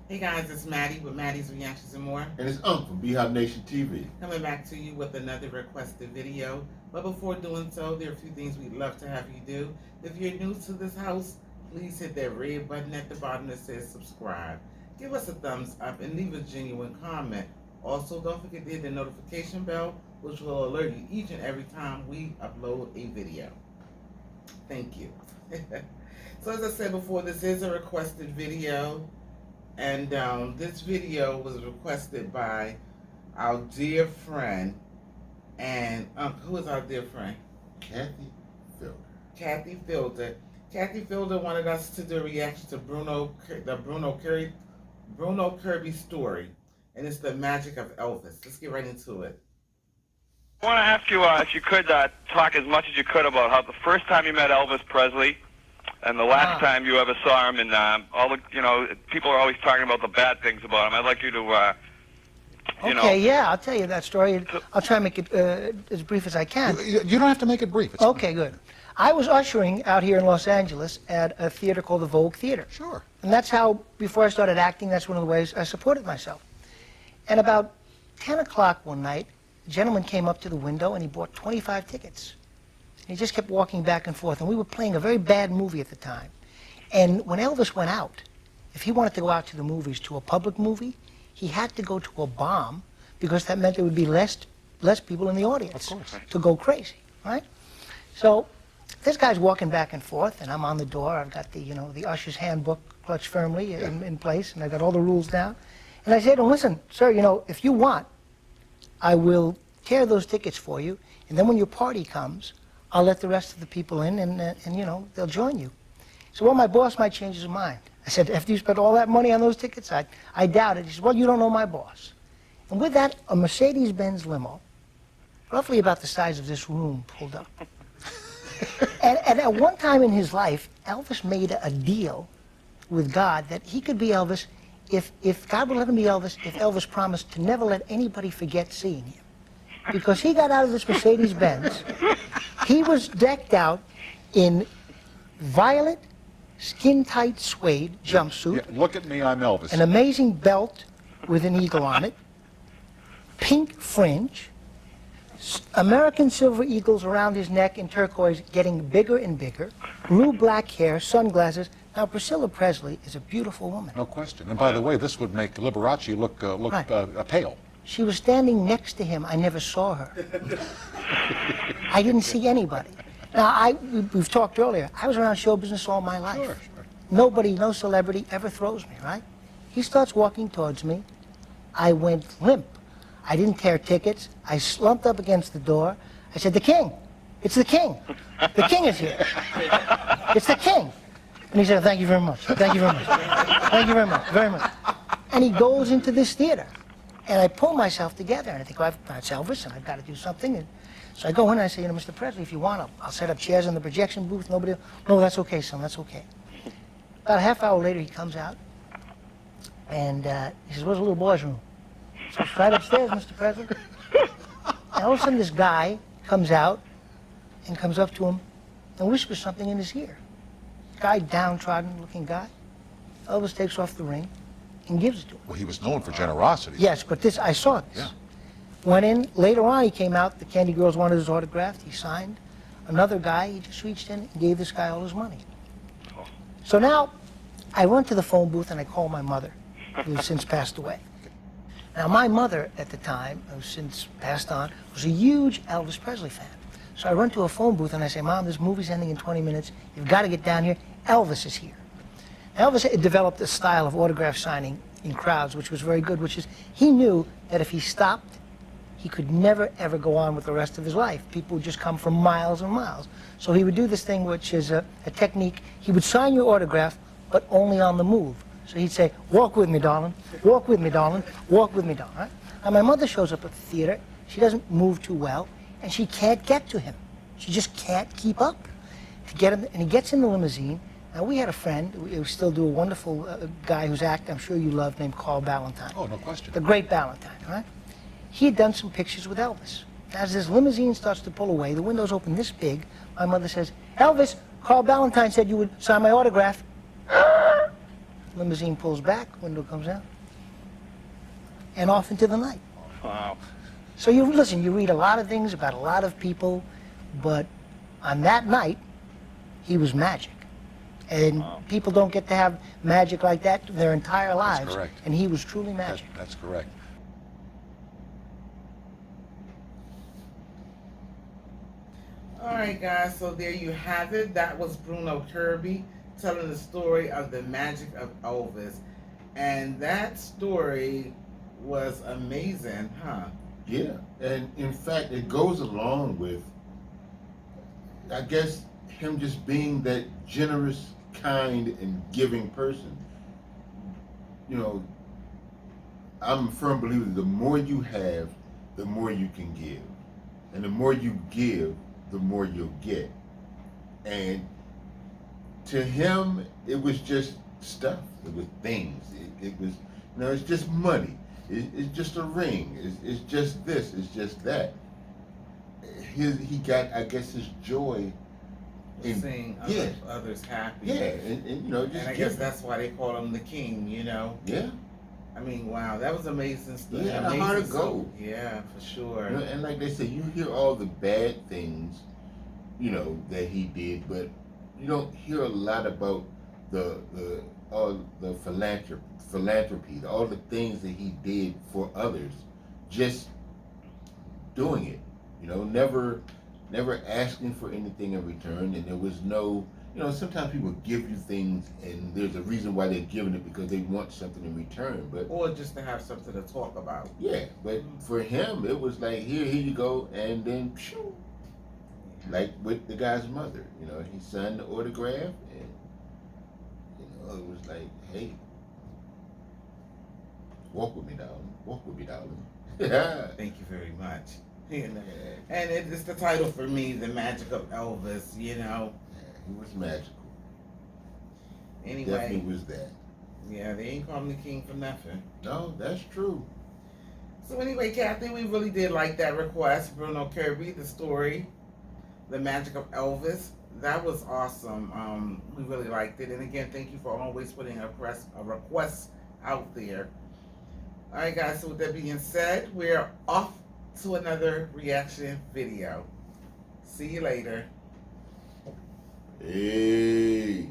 Hey guys, it's Mattie with Mattie's Reactions and More. And it's from Beehive Nation TV. Coming back to you with another requested video. But before doing so, there are a few things we'd love to have you do. If you're new to this house, please hit that red button at the bottom that says subscribe. Give us a thumbs up and leave a genuine comment. Also, don't forget to hit the notification bell, which will alert you each and every time we upload a video. Thank you. So as I said before, this is a requested video. And this video was requested by our dear friend, and who is our dear friend? Kathi Fielder. Kathi Fielder. Kathi Fielder wanted us to do a reaction to Bruno Kirby story, and it's the magic of Elvis. Let's get right into it. I want to ask you if you could talk as much as you could about how the first time you met Elvis Presley and the last time you ever saw him, and all the, people are always talking about the bad things about him. I'd like you to, Okay, yeah, I'll tell you that story. I'll try to make it as brief as I can. You don't have to make it brief. It's okay, good. I was ushering out here in Los Angeles at a theater called the Vogue Theater. Sure. And that's how, before I started acting, that's one of the ways I supported myself. And about 10 o'clock one night, a gentleman came up to the window and he bought 25 tickets. He just kept walking back and forth, and we were playing a very bad movie at the time. And when Elvis went out, if he wanted to go out to the movies, to a public movie, he had to go to a bomb, because that meant there would be less people in the audience to go crazy, right? So this guy's walking back and forth, and I'm on the door. I've got the, the usher's handbook clutched firmly in place, and I got all the rules down. And I said to him, listen, sir, if you want, I will tear those tickets for you, and then when your party comes, I'll let the rest of the people in, and they'll join you. So, well, my boss might change his mind. I said, after you spent all that money on those tickets, I doubt it. He said, well, you don't know my boss. And with that, a Mercedes-Benz limo, roughly about the size of this room, pulled up. and at one time in his life, Elvis made a deal with God that he could be Elvis if God would let him be Elvis, if Elvis promised to never let anybody forget seeing him. Because he got out of this Mercedes-Benz. He was decked out in violet, skin-tight suede jumpsuit. Yeah, look at me, I'm Elvis. An amazing belt with an eagle on it, pink fringe, American silver eagles around his neck in turquoise getting bigger and bigger, blue-black hair, sunglasses. Now, Priscilla Presley is a beautiful woman. No question. And by the way, this would make Liberace look pale. She was standing next to him. I never saw her. I didn't see anybody. Now, we've talked earlier. I was around show business all my life. Sure. Nobody, no celebrity ever throws me, right? He starts walking towards me. I went limp. I didn't tear tickets. I slumped up against the door. I said, the king. It's the king. The king is here. It's the king. And he said, thank you very much. Thank you very much. Thank you very much. Very much. And he goes into this theater. And I pull myself together, and I think, well, it's Elvis, and I've got to do something. And so I go in and I say, Mr. Presley, if you want, I'll set up chairs in the projection booth. Nobody, no, that's okay, son, that's okay. About a half hour later, he comes out, and he says, where's the little boy's room? So it's right upstairs, Mr. Presley. And all of a sudden, this guy comes out and comes up to him and whispers something in his ear. Guy, downtrodden-looking guy. Elvis takes off the ring and gives it to him. Well, he was known for generosity. Yes, but this, I saw this. Yeah. Went in, later on he came out, the Candy Girls wanted his autograph, he signed. Another guy, he just reached in and gave this guy all his money. So now, I went to the phone booth and I called my mother, who has since passed away. Now my mother at the time, who's since passed on, was a huge Elvis Presley fan. So I run to a phone booth and I say, Mom, this movie's ending in 20 minutes, you've got to get down here, Elvis is here. Elvis had developed a style of autograph signing in crowds, which was very good, which is he knew that if he stopped, he could never, ever go on with the rest of his life. People would just come from miles and miles. So he would do this thing, which is a technique. He would sign your autograph, but only on the move. So he'd say, walk with me, darling. Walk with me, darling. Walk with me, darling. Right? Now, my mother shows up at the theater. She doesn't move too well, and she can't get to him. She just can't keep up. To get him, and he gets in the limousine. Now, we had a friend, we still do, a wonderful guy whose act I'm sure you love, named Carl Ballantine. Oh, no question. The great Ballantine, right? He had done some pictures with Elvis. As this limousine starts to pull away, the windows open this big, my mother says, Elvis, Carl Ballantine said you would sign my autograph. Limousine pulls back, window comes down, and off into the night. Wow. So you listen, you read a lot of things about a lot of people, but on that night, he was magic. And people don't get to have magic like that their entire lives. That's correct. And he was truly magic. That's correct. All right, guys, so there you have it. That was Bruno Kirby telling the story of the magic of Elvis. And that story was amazing, huh? Yeah, and in fact, it goes along with, I guess, him just being that generous, kind, and giving person. You know, I'm a firm believer that the more you have, the more you can give. And the more you give, the more you'll get. And to him, it was just stuff. It was things. It was, you know, it's just money. It's just a ring. It's just this. It's just that. He got, I guess, his joy in Seeing others happy. Yeah, and you know, just and I guess that's why they call him the king, you know? Yeah. I mean, wow, that was amazing stuff. Yeah, the heart of gold. Yeah, for sure. You know, and like they say, you hear all the bad things, you know, that he did, but you don't hear a lot about all the philanthropy, all the things that he did for others, just doing it. You know, never asking for anything in return, and there was no, you know, sometimes people give you things and there's a reason why they're giving it because they want something in return, but or just to have something to talk about. yeah, but for him it was like, here you go, and then phew, like with the guy's mother, you know, he signed the autograph, and you know, it was like, hey, walk with me, darling. Yeah. Thank you very much. You know, and it's the title for me, The Magic of Elvis, you know. Yeah, he was magical. Anyway. Definitely was that. Yeah, they ain't call him the king for nothing. No, that's true. So anyway, Kathi, we really did like that request. Bruno Kirby, the story, The Magic of Elvis. That was awesome. We really liked it. And again, thank you for always putting a request out there. All right, guys, so with that being said, we're off to another reaction video. See you later. Hey.